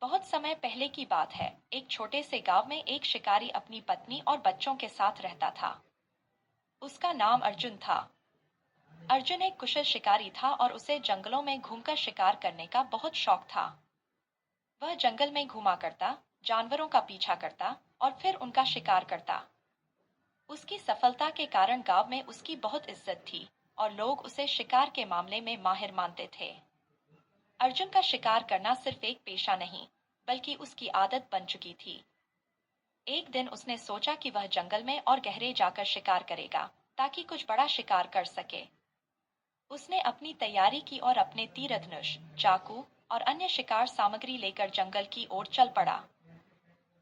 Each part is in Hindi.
बहुत समय पहले की बात है। एक छोटे से गांव में एक शिकारी अपनी पत्नी और बच्चों के साथ रहता था। उसका नाम अर्जुन था। अर्जुन एक कुशल शिकारी था और उसे जंगलों में घूमकर शिकार करने का बहुत शौक था। वह जंगल में घूमा करता, जानवरों का पीछा करता और फिर उनका शिकार करता। उसकी सफलता के कारण गांव में उसकी बहुत इज्जत थी और लोग उसे शिकार के मामले में माहिर मानते थे। अर्जुन का शिकार करना सिर्फ एक पेशा नहीं, बल्कि उसकी आदत बन चुकी थी। एक दिन उसने सोचा कि वह जंगल में और गहरे जाकर शिकार करेगा, ताकि कुछ बड़ा शिकार कर सके। उसने अपनी तैयारी की और अपने तीर धनुष, चाकू और अन्य शिकार सामग्री लेकर जंगल की ओर चल पड़ा।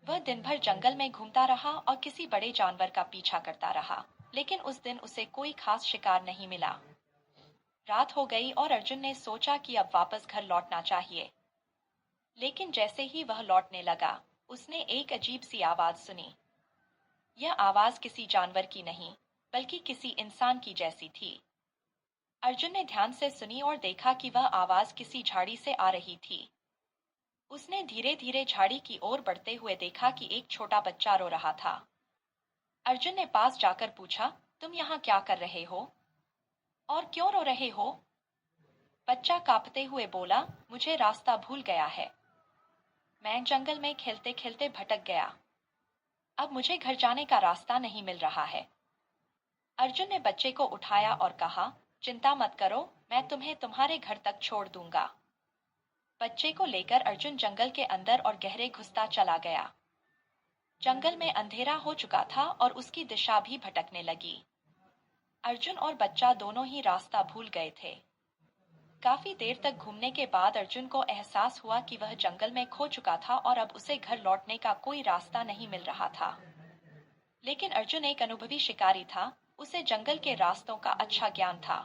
वह दिन भर जंगल में घूमता रहा और किसी बड़े जानवर का पीछा करता रहा, लेकिन उस दिन उसे कोई खास शिकार नहीं मिला। रात हो गई और अर्जुन ने सोचा कि अब वापस घर लौटना चाहिए। लेकिन जैसे ही वह लौटने लगा, उसने एक अजीब सी आवाज सुनी। यह आवाज किसी जानवर की नहीं, बल्कि किसी इंसान की जैसी थी। अर्जुन ने ध्यान से सुनी और देखा कि वह आवाज किसी झाड़ी से आ रही थी। उसने धीरे धीरे झाड़ी की ओर बढ़ते हुए देखा कि एक छोटा बच्चा रो रहा था। अर्जुन ने पास जाकर पूछा, तुम यहाँ क्या कर रहे हो और क्यों रो रहे हो? बच्चा कांपते हुए बोला, मुझे रास्ता भूल गया है। मैं जंगल में खेलते खेलते भटक गया। अब मुझे घर जाने का रास्ता नहीं मिल रहा है। अर्जुन ने बच्चे को उठाया और कहा, चिंता मत करो, मैं तुम्हें तुम्हारे घर तक छोड़ दूंगा। बच्चे को लेकर अर्जुन जंगल के अंदर और गहरे घुसता चला गया। जंगल में अंधेरा हो चुका था और उसकी दिशा भी भटकने लगी। अर्जुन और बच्चा दोनों ही रास्ता भूल गए थे। काफी देर तक घूमने के बाद अर्जुन को एहसास हुआ कि वह जंगल में खो चुका था और अब उसे घर लौटने का कोई रास्ता नहीं मिल रहा था। लेकिन अर्जुन एक अनुभवी शिकारी था, उसे जंगल के रास्तों का अच्छा ज्ञान था।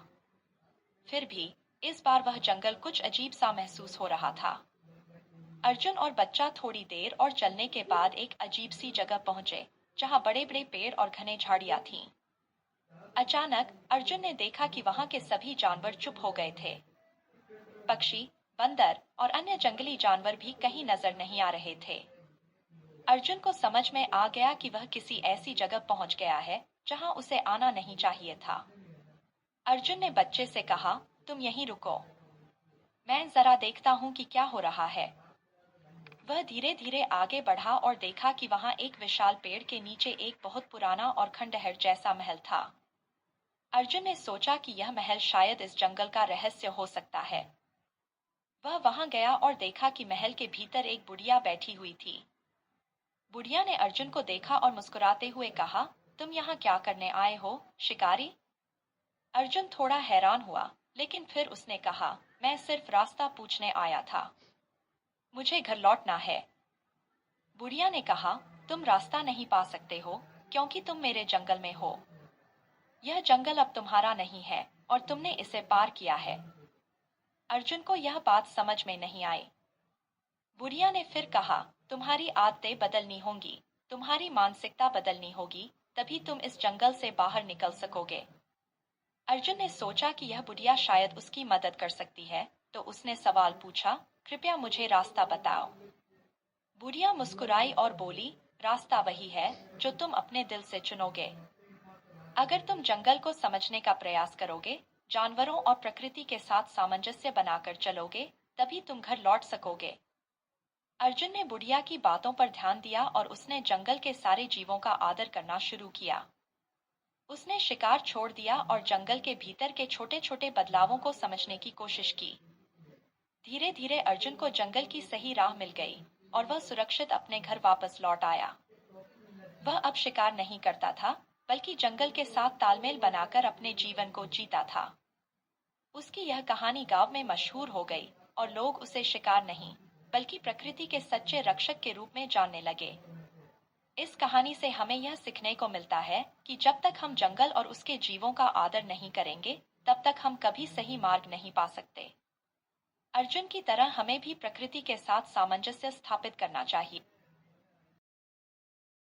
फिर भी इस बार वह जंगल कुछ अजीब सा महसूस हो रहा था। अर्जुन और बच्चा थोड़ी देर और चलने के बाद एक अजीब सी जगह पहुंचे, जहां बड़े बड़े पेड़ और घने झाड़ियां थीं। अचानक अर्जुन ने देखा कि वहां के सभी जानवर चुप हो गए थे। पक्षी, बंदर और अन्य जंगली जानवर भी कहीं नजर नहीं आ रहे थे। अर्जुन को समझ में आ गया कि वह किसी ऐसी जगह पहुंच गया है जहां उसे आना नहीं चाहिए था। अर्जुन ने बच्चे से कहा, तुम यहीं रुको, मैं जरा देखता हूं कि क्या हो रहा है। वह धीरे धीरे आगे बढ़ा और देखा कि वहां एक विशाल पेड़ के नीचे एक बहुत पुराना और खंडहर जैसा महल था। अर्जुन ने सोचा कि यह महल शायद इस जंगल का रहस्य हो सकता है। वह वहां गया और देखा कि महल के भीतर एक बुढ़िया बैठी हुई थी। बुढ़िया ने अर्जुन को देखा और मुस्कुराते हुए कहा, तुम यहाँ क्या करने आए हो, शिकारी? अर्जुन थोड़ा हैरान हुआ, लेकिन फिर उसने कहा, मैं सिर्फ रास्ता पूछने आया था, मुझे घर लौटना है। बुढ़िया ने कहा, तुम रास्ता नहीं पा सकते हो, क्योंकि तुम मेरे जंगल में हो। यह जंगल अब तुम्हारा नहीं है और तुमने इसे पार किया है। अर्जुन को यह बात समझ में नहीं आई। बुढ़िया ने फिर कहा, तुम्हारी आदतें बदलनी होंगी, तुम्हारी मानसिकता बदलनी होगी, तभी तुम इस जंगल से बाहर निकल सकोगे। अर्जुन ने सोचा कि यह बुढ़िया शायद उसकी मदद कर सकती है, तो उसने सवाल पूछा, कृपया मुझे रास्ता बताओ। बुढ़िया मुस्कुराई और बोली, रास्ता वही है जो तुम अपने दिल से चुनोगे। अगर तुम जंगल को समझने का प्रयास करोगे, जानवरों और प्रकृति के साथ सामंजस्य बनाकर चलोगे, तभी तुम घर लौट सकोगे। अर्जुन ने बुढ़िया की बातों पर ध्यान दिया और उसने जंगल के सारे जीवों का आदर करना शुरू किया। उसने शिकार छोड़ दिया और जंगल के भीतर के छोटे छोटे बदलावों को समझने की कोशिश की। धीरे धीरे अर्जुन को जंगल की सही राह मिल गई और वह सुरक्षित अपने घर वापस लौट आया। वह अब शिकार नहीं करता था, बल्कि जंगल के साथ तालमेल बनाकर अपने जीवन को जीता था। उसकी यह कहानी गांव में मशहूर हो गई और लोग उसे शिकार नहीं, बल्कि प्रकृति के सच्चे रक्षक के रूप में जानने लगे। इस कहानी से हमें यह सीखने को मिलता है कि जब तक हम जंगल और उसके जीवों का आदर नहीं करेंगे, तब तक हम कभी सही मार्ग नहीं पा सकते। अर्जुन की तरह हमें भी प्रकृति के साथ सामंजस्य स्थापित करना चाहिए।